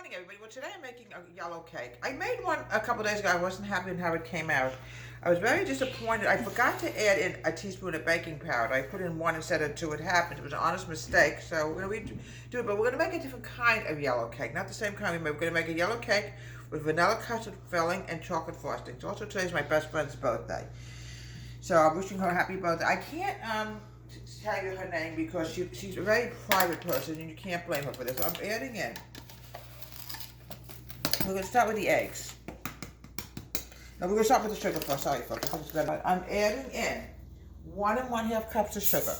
morning, everybody. Well, today I'm making a yellow cake. I made one a couple days ago. I wasn't happy with how it came out. I was very disappointed. I forgot to add in a teaspoon of baking powder. I put in one instead of two. It happened. It was an honest mistake. So we're going to do it, but we're going to make a different kind of yellow cake. Not the same kind we made. We're going to make a yellow cake with vanilla custard filling and chocolate frosting. So also today's my best friend's birthday. So I'm wishing her a happy birthday. I can't tell you her name because she's a very private person and you can't blame her for this. So I'm adding in. We're going to start with the eggs. No, we're going to start with the sugar first. Sorry, folks. I'm adding in 1 1/2 cups of sugar.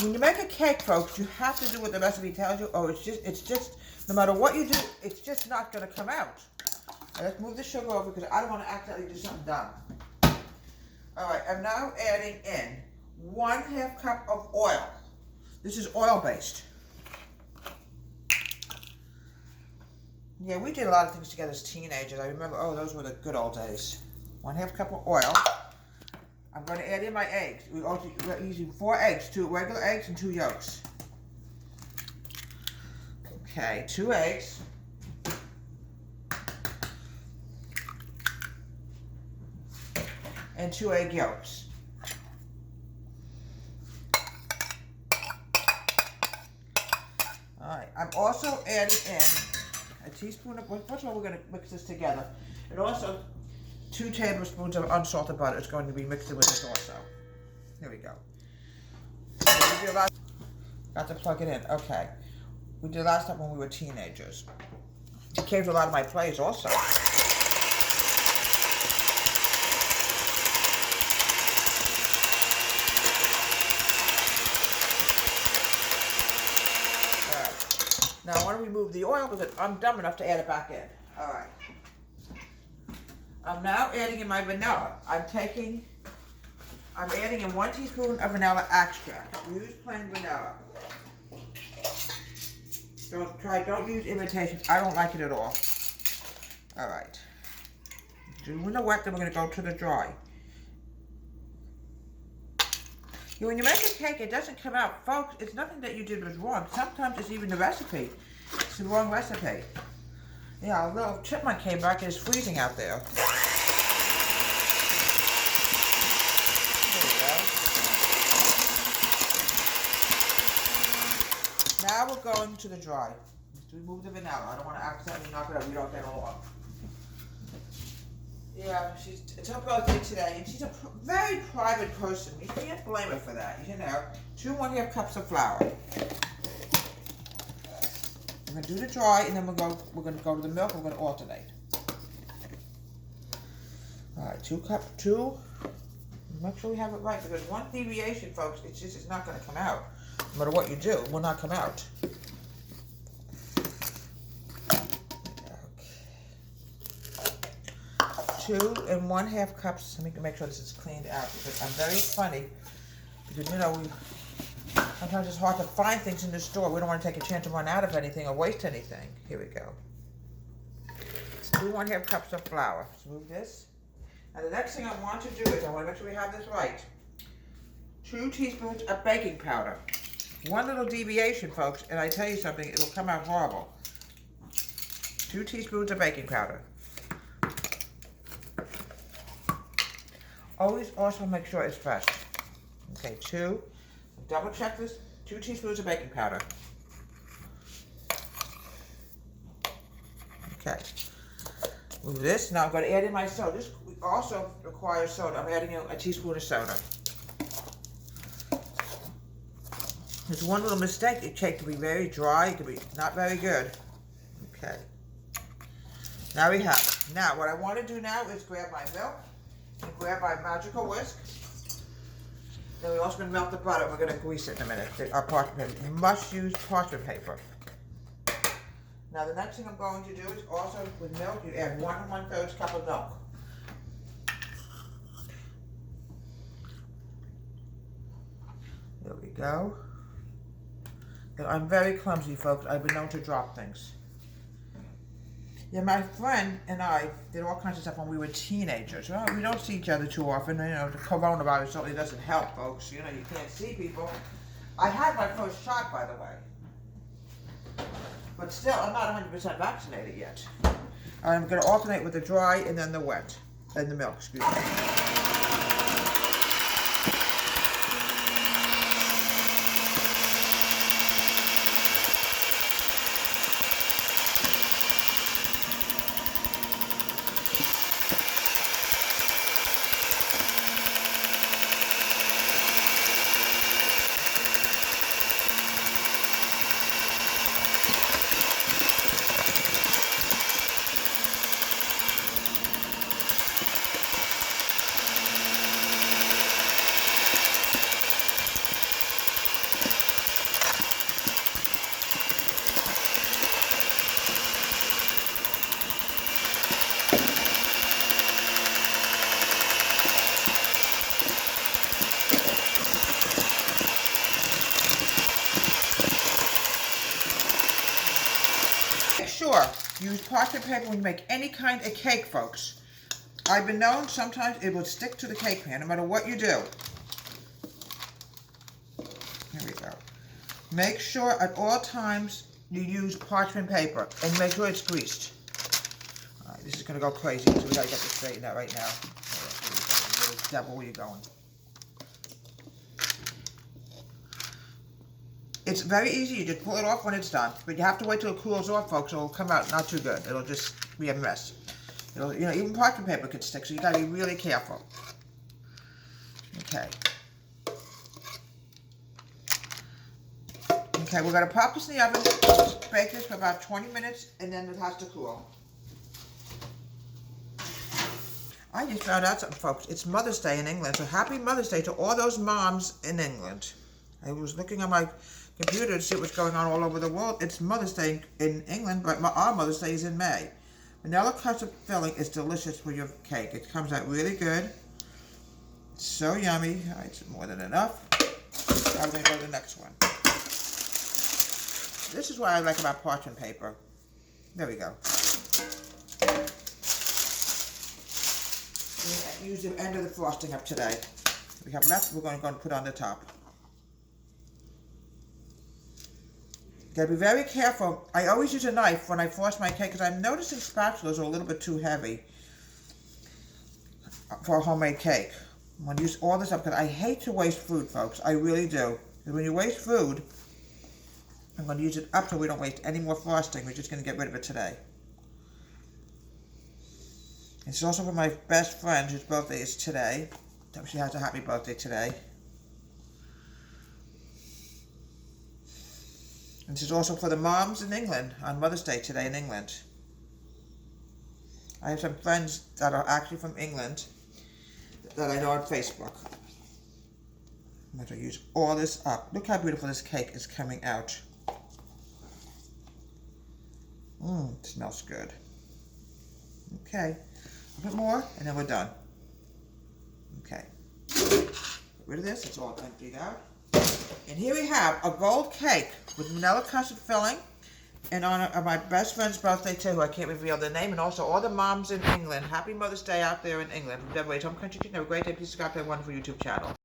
When you make a cake, folks, you have to do what the recipe tells you, or it's just, no matter what you do, it's just not going to come out. Now, let's move the sugar over because I don't want to accidentally do something dumb. Alright, I'm now adding in 1 1/2 cup of oil. This is oil-based. Yeah, we did a lot of things together as teenagers. I remember, oh, those were the good old days. 1 1/2 cup of oil. I'm going to add in my eggs. We're using 4 eggs, 2 regular eggs and 2 yolks. Okay, 2 eggs. And 2 egg yolks. Alright, I'm also adding in a teaspoon of, first of all, we're going to mix this together. And also 2 tablespoons of unsalted butter is going to be mixed in with this also. Here we go. Got to plug it in. Okay. We did last time when we were teenagers. It came to a lot of my plays also. Now I want to remove the oil because I'm dumb enough to add it back in. Alright. I'm now adding in my vanilla. I'm adding in 1 teaspoon of vanilla extract. Use plain vanilla. Don't use imitation. I don't like it at all. Alright. Doing the wet, then we're going to go to the dry. When you make a cake, it doesn't come out. Folks, it's nothing that you did was wrong. Sometimes it's even the recipe. It's the wrong recipe. Yeah, a little chipmunk came back and it's freezing out there. There we go. Now we're going to the dry. Let's remove the vanilla. I don't want to accidentally knock it up. We don't get along. Yeah, it's her birthday today, and she's a very private person. You can't blame her for that, you know. 2 1/2 cups of flour. We're going to do the dry, and then we're going to go to the milk, and we're going to alternate. Alright, 2. Make sure we have it right, because one deviation, folks, it's not going to come out. No matter what you do, it will not come out. 2 1/2 cups. Let me make sure this is cleaned out because I'm very funny. Because you know, sometimes it's hard to find things in the store. We don't want to take a chance to run out of anything or waste anything. Here we go. 2 1/2 cups of flour. Let's move this. Now the next thing I want to do is I want to make sure we have this right. 2 teaspoons of baking powder. One little deviation, folks, and I tell you something, it will come out horrible. 2 teaspoons of baking powder. Always also make sure it's fresh. Okay, 2. Double check this. 2 teaspoons of baking powder. Okay. Move this. Now I'm going to add in my soda. This also requires soda. I'm adding in a teaspoon of soda. There's one little mistake. The cake can be very dry. It can be not very good. Okay. Now we have it. Now what I want to do now is grab my milk. And grab my magical whisk. Then we're also going to melt the butter. We're going to grease it in a minute. Our parchment paper. You must use parchment paper. Now the next thing I'm going to do is also with milk, you add 1 1/3 cup of milk. There we go. And I'm very clumsy, folks. I've been known to drop things. Yeah, my friend and I did all kinds of stuff when we were teenagers. Well, we don't see each other too often. You know, the coronavirus certainly doesn't help, folks. You know, you can't see people. I had my first shot, by the way. But still, I'm not 100% vaccinated yet. I'm going to alternate with the dry and then the wet, and the milk, excuse me. Sure, use parchment paper when you make any kind of cake, folks. I've been known sometimes it will stick to the cake pan no matter what you do. Here we go. Make sure at all times you use parchment paper and make sure it's greased. All right, this is going to go crazy, so we got to get this straightened out right now. Little devil, where you going? It's very easy, you just pull it off when it's done, but you have to wait till it cools off, folks, or it'll come out not too good. It'll just be a mess. It'll, you know, even parchment paper could stick, so you gotta be really careful. Okay. Okay, we're gonna pop this in the oven, bake this for about 20 minutes, and then it has to cool. I just found out something, folks. It's Mother's Day in England, so happy Mother's Day to all those moms in England. I was looking on my computer to see what's going on all over the world. It's Mother's Day in England, but our Mother's Day is in May. Vanilla custard filling is delicious for your cake. It comes out really good. It's so yummy. All right, it's more than enough. I'm going to go to the next one. This is what I like about parchment paper. There we go. Use the end of the frosting up today. We have left, we're going to go and put on the top. Gotta be very careful. I always use a knife when I frost my cake because I'm noticing spatulas are a little bit too heavy for a homemade cake. I'm going to use all this up because I hate to waste food, folks. I really do. Because when you waste food, I'm going to use it up so we don't waste any more frosting. We're just going to get rid of it today. It's also for my best friend whose birthday is today. She has a happy birthday today. And this is also for the moms in England on Mother's Day today in England. I have some friends that are actually from England that I know on Facebook. I'm going to use all this up. Look how beautiful this cake is coming out. It smells good. Okay, a bit more and then we're done. Okay, get rid of this, it's all emptied out. And here we have a gold cake with vanilla custard filling in honor of my best friend's birthday too, who I can't reveal the name, and also all the moms in England. Happy Mother's Day out there in England. From Deborah's Home Country Kitchen. Have a great day. Please subscribe to my wonderful YouTube channel.